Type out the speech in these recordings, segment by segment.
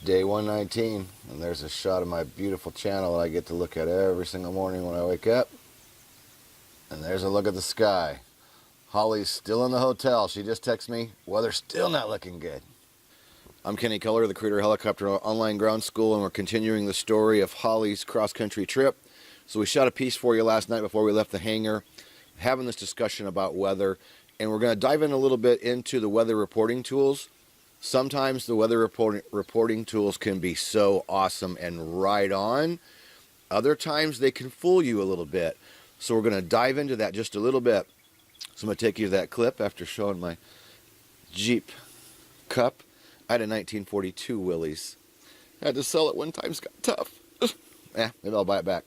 Day 119, and there's a shot of my beautiful channel that I get to look at every single morning when I wake up. And there's a look at the sky. Holly's still in the hotel. She just texted me, weather's still not looking good. I'm Kenny Keller, the creator of Helicopter Online Ground School, and we're continuing the story of Holly's cross-country trip. So we shot a piece for you last night before we left the hangar, having this discussion about weather, and we're going to dive in a little bit into the weather reporting tools. Sometimes the weather reporting tools can be so awesome and right on. Other times they can fool you a little bit. So we're going to dive into that just a little bit. So I'm going to take you to that clip after showing my Jeep Cup. I had a 1942 Willys. I had to sell it when times got tough. Maybe I'll buy it back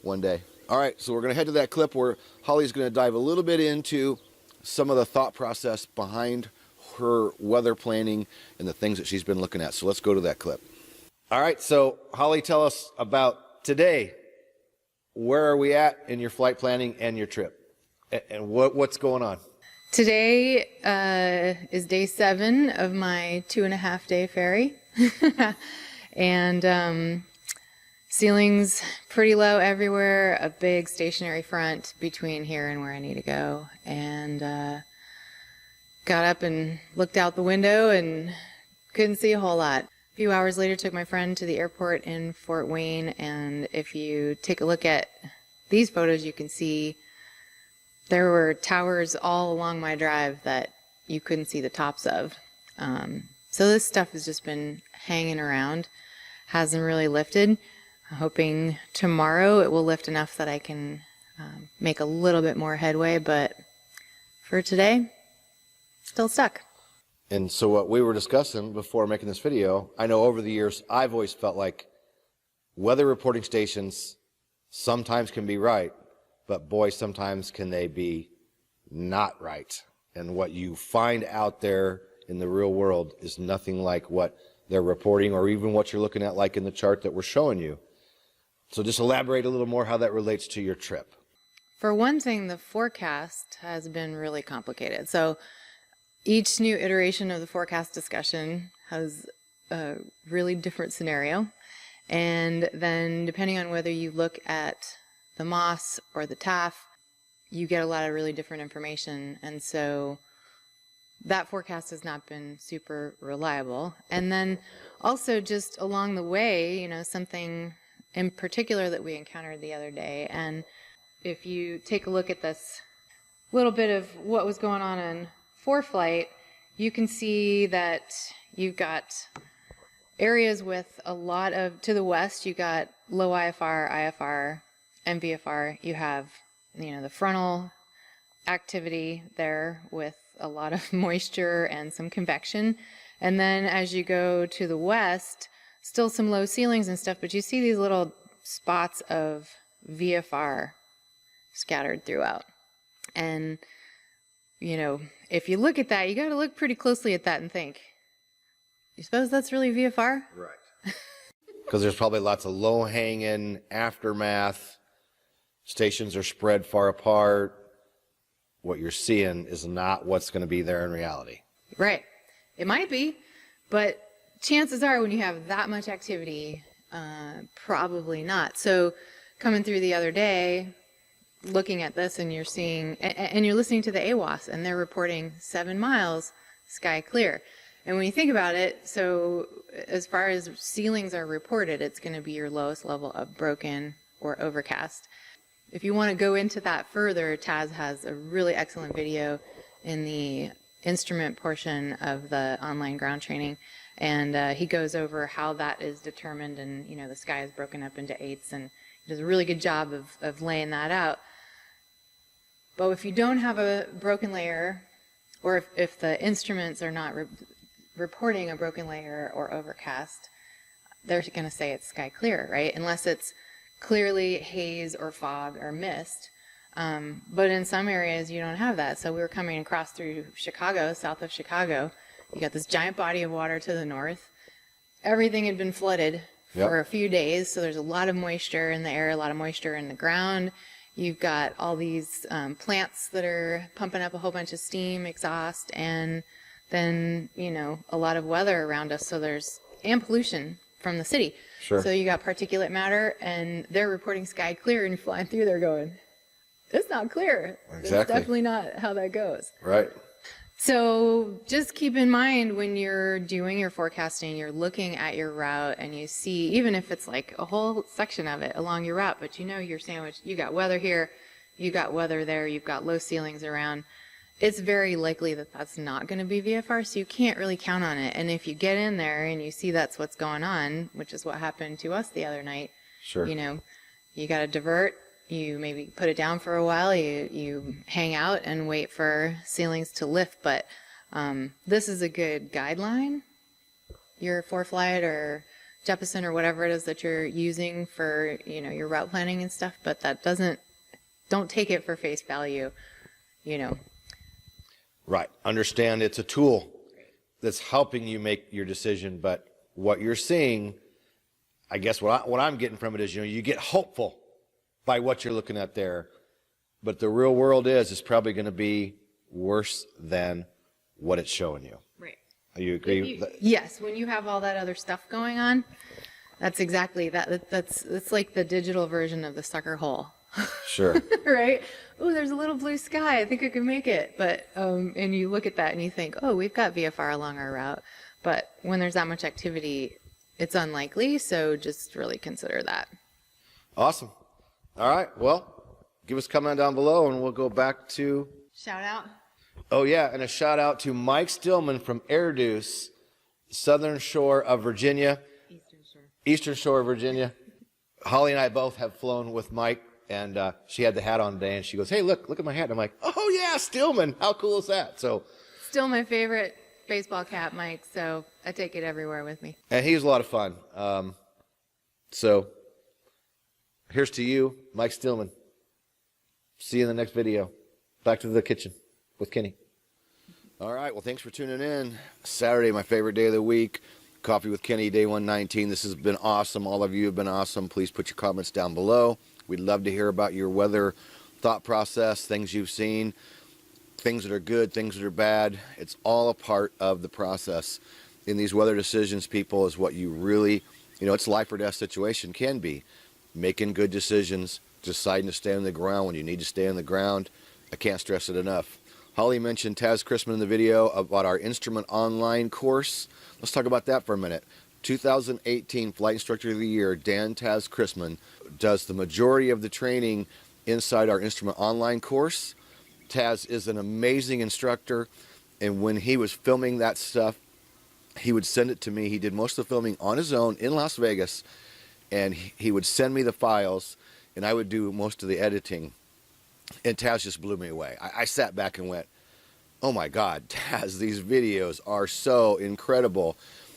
one day. All right, so we're going to head to that clip where Holly's going to dive a little bit into some of the thought process behind her weather planning and the things that she's been looking at. So let's go to that clip. All right, so Holly, tell us about today. Where are we at in your flight planning and your trip? And what's going on? Today is day 7 of my 2.5-day ferry. And ceiling's pretty low everywhere, a big stationary front between here and where I need to go. And got up and looked out the window and couldn't see a whole lot. A few hours later, took my friend to the airport in Fort Wayne, and if you take a look at these photos, you can see there were towers all along my drive that you couldn't see the tops of. So this stuff has just been hanging around, hasn't really lifted. I'm hoping tomorrow it will lift enough that I can make a little bit more headway, but for today, still stuck. And so what we were discussing before making this video, I know over the years, I've always felt like weather reporting stations sometimes can be right, but boy, sometimes can they be not right. And what you find out there in the real world is nothing like what they're reporting or even what you're looking at like in the chart that we're showing you. So just elaborate a little more how that relates to your trip. For one thing, the forecast has been really complicated. So each new iteration of the forecast discussion has a really different scenario. And then depending on whether you look at the MOS or the TAF, you get a lot of really different information. And so that forecast has not been super reliable. And then also just along the way, you know, something in particular that we encountered the other day. And if you take a look at this little bit of what was going on in ForeFlight, you can see that you've got areas with a lot of, to the west, you got low IFR, IFR, MVFR. You have, you know, the frontal activity there with a lot of moisture and some convection. And then as you go to the west, still some low ceilings and stuff, but you see these little spots of VFR scattered throughout. And you know, if you look at that, you got to look pretty closely at that and think, you suppose that's really VFR? Right. Because there's probably lots of low-hanging aftermath. Stations are spread far apart. What you're seeing is not what's going to be there in reality. Right. It might be, but chances are when you have that much activity, probably not. So coming through the other day, looking at this, and you're seeing, and you're listening to the AWAS, and they're reporting 7 miles, sky clear. And when you think about it, so as far as ceilings are reported, it's going to be your lowest level of broken or overcast. If you want to go into that further, Taz has a really excellent video in the instrument portion of the online ground training, and he goes over how that is determined, and you know, the sky is broken up into 8ths, and he does a really good job of laying that out. But if you don't have a broken layer, or if the instruments are not reporting a broken layer or overcast, they're going to say it's sky clear, right? Unless it's clearly haze or fog or mist. But in some areas you don't have that. So we were coming across through Chicago, south of Chicago. You got this giant body of water to the north. Everything had been flooded for a few days, so there's a lot of moisture in the air, a lot of moisture in the ground. You've got all these plants that are pumping up a whole bunch of steam, exhaust, and then, you know, a lot of weather around us. So there's and pollution from the city. Sure. So you got particulate matter, and they're reporting sky clear, and you're flying through there going, it's not clear. Exactly. That's definitely not how that goes. Right. So just keep in mind when you're doing your forecasting, you're looking at your route and you see, even if it's like a whole section of it along your route, but you know you're sandwiched, you got weather here, you got weather there, you've got low ceilings around, it's very likely that that's not going to be VFR, so you can't really count on it. And if you get in there and you see that's what's going on, which is what happened to us the other night, Sure. you know, you got to divert. You maybe put it down for a while, you hang out and wait for ceilings to lift, but this is a good guideline, your ForeFlight or Jeppesen or whatever it is that you're using for, you know, your route planning and stuff, but that don't take it for face value, you know. Right. Understand it's a tool that's helping you make your decision, but what you're seeing, I guess what I'm getting from it is, you know, you get hopeful by what you're looking at there, but the real world is probably going to be worse than what it's showing you. Right. You agree? Yes, when you have all that other stuff going on, that's exactly that. That's like the digital version of the sucker hole. Sure. Right? Oh, there's a little blue sky. I think I can make it. But and you look at that and you think, oh, we've got VFR along our route. But when there's that much activity, it's unlikely. So just really consider that. Awesome. All right. Well, give us a comment down below and we'll go back to... Shout out. Oh, yeah. And a shout out to Mike Stillman from Erdeus, southern shore of Virginia. Eastern shore of Virginia. Holly and I both have flown with Mike, and she had the hat on today, and she goes, hey, look at my hat. And I'm like, oh, yeah, Stillman. How cool is that? So, Still my favorite baseball cap, Mike, so I take it everywhere with me. and he was a lot of fun. So here's to you, Mike Stillman. See you in the next video. Back to the kitchen with Kenny. All right. Well, thanks for tuning in. Saturday, my favorite day of the week. Coffee with Kenny, day 119. This has been awesome. All of you have been awesome. Please put your comments down below. We'd love to hear about your weather thought process, things you've seen, things that are good, things that are bad. It's all a part of the process. In these weather decisions, people, is what you really, you know, it's life or death situation can be. Making good decisions, deciding to stay on the ground when you need to stay on the ground. I can't stress it enough. Holly mentioned Taz Chrisman in the video about our instrument online course. Let's talk about that for a minute. 2018 Flight Instructor of the Year, Dan Taz Chrisman, does the majority of the training inside our instrument online course. Taz is an amazing instructor, and when he was filming that stuff, he would send it to me. He did most of the filming on his own in Las Vegas, and he would send me the files, and I would do most of the editing. And Taz just blew me away. I sat back and went, oh my God, Taz, these videos are so incredible.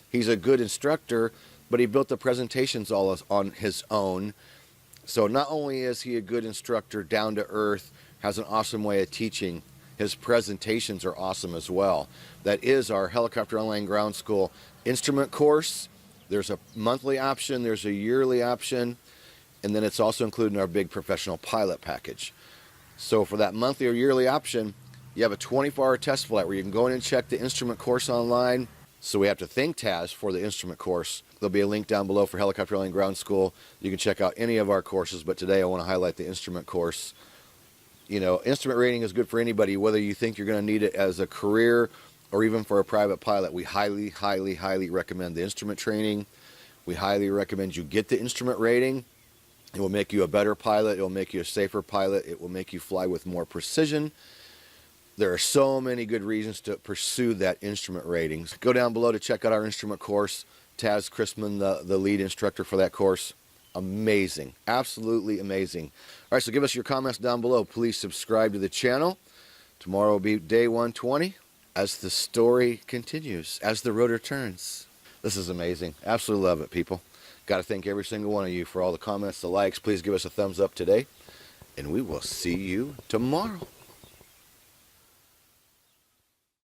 He's a good instructor, but he built the presentations all on his own. So not only is he a good instructor, down to earth, has an awesome way of teaching, his presentations are awesome as well. That is our Helicopter Online Ground School instrument course. There's a monthly option, there's a yearly option, and then it's also included in our big professional pilot package. So for that monthly or yearly option, you have a 24-hour test flight where you can go in and check the instrument course online. So we have to thank Taz for the instrument course. There'll be a link down below for Helicopter Online Ground School. You can check out any of our courses, but today I want to highlight the instrument course. You know, instrument rating is good for anybody, whether you think you're going to need it as a career or even for a private pilot. We highly, highly, highly recommend the instrument training. We highly recommend you get the instrument rating. It will make you a better pilot. It will make you a safer pilot. It will make you fly with more precision. There are so many good reasons to pursue that instrument ratings. Go down below to check out our instrument course. Taz Chrisman, the lead instructor for that course. Amazing. Absolutely amazing. All right, so give us your comments down below. Please subscribe to the channel. Tomorrow will be day 120 as the story continues, as the rotor turns. This is amazing. Absolutely love it, people. Got to thank every single one of you for all the comments, the likes. Please give us a thumbs up today, and we will see you tomorrow.